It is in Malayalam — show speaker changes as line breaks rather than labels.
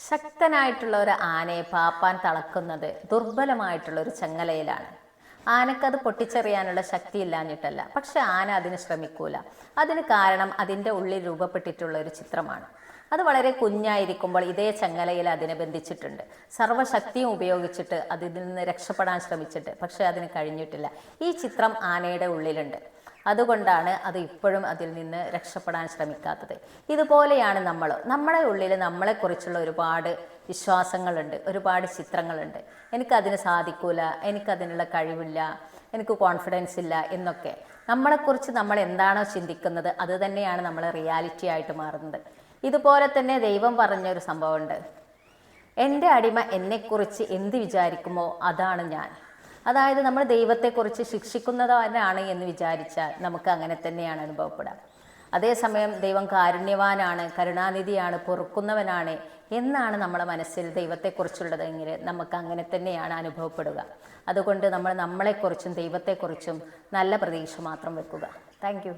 ശക്തനായിട്ടുള്ള ഒരു ആനയെ പാപ്പാൻ തളക്കുന്നത് ദുർബലമായിട്ടുള്ള ഒരു ചങ്ങലയിലാണ്. ആനക്കത് പൊട്ടിച്ചെറിയാനുള്ള ശക്തി ഇല്ലാഞ്ഞിട്ടല്ല, പക്ഷെ ആന അതിന് ശ്രമിക്കൂല. അതിന് കാരണം അതിൻ്റെ ഉള്ളിൽ രൂപപ്പെട്ടിട്ടുള്ള ഒരു ചിത്രമാണ്. അത് വളരെ കുഞ്ഞായിരിക്കുമ്പോൾ ഇതേ ചങ്ങലയിൽ അതിനെ ബന്ധിച്ചിട്ടുണ്ട്. സർവ്വശക്തിയും ഉപയോഗിച്ചിട്ട് അതിൽ നിന്ന് രക്ഷപ്പെടാൻ ശ്രമിച്ചിട്ട്, പക്ഷെ അതിന് കഴിഞ്ഞിട്ടില്ല. ഈ ചിത്രം ആനയുടെ ഉള്ളിലുണ്ട്. അതുകൊണ്ടാണ് അത് ഇപ്പോഴും അതിൽ നിന്ന് രക്ഷപ്പെടാൻ ശ്രമിക്കാത്തത്. ഇതുപോലെയാണ് നമ്മുടെ ഉള്ളിൽ നമ്മളെക്കുറിച്ചുള്ള ഒരുപാട് വിശ്വാസങ്ങളുണ്ട്, ഒരുപാട് ചിത്രങ്ങളുണ്ട്. എനിക്കതിന് സാധിക്കൂല, എനിക്കതിനുള്ള കഴിവില്ല, എനിക്ക് കോൺഫിഡൻസ് ഇല്ല എന്നൊക്കെ. നമ്മളെക്കുറിച്ച് നമ്മൾ എന്താണോ ചിന്തിക്കുന്നത് അത് തന്നെയാണ് നമ്മളെ റിയാലിറ്റി ആയിട്ട് മാറുന്നത്. ഇതുപോലെ തന്നെ ദൈവം പറഞ്ഞൊരു സംഭവമുണ്ട്, എൻ്റെ അടിമ എന്നെക്കുറിച്ച് എന്ത് വിചാരിക്കുമോ അതാണ് ഞാൻ. അതായത് നമ്മൾ ദൈവത്തെക്കുറിച്ച് ശിക്ഷിക്കുന്നതാണ് എന്ന് വിചാരിച്ചാൽ നമുക്ക് അങ്ങനെ തന്നെയാണ് അനുഭവപ്പെടുക. അതേസമയം ദൈവം കാരുണ്യവാനാണ്, കരുണാനിധിയാണ്, പൊറുക്കുന്നവനാണ് എന്നാണ് നമ്മളെ മനസ്സിൽ ദൈവത്തെക്കുറിച്ചുള്ളതെങ്കിൽ നമുക്ക് അങ്ങനെ തന്നെയാണ് അനുഭവപ്പെടുക. അതുകൊണ്ട് നമ്മളെക്കുറിച്ചും ദൈവത്തെക്കുറിച്ചും നല്ല പ്രതീക്ഷ മാത്രം വെക്കുക. താങ്ക്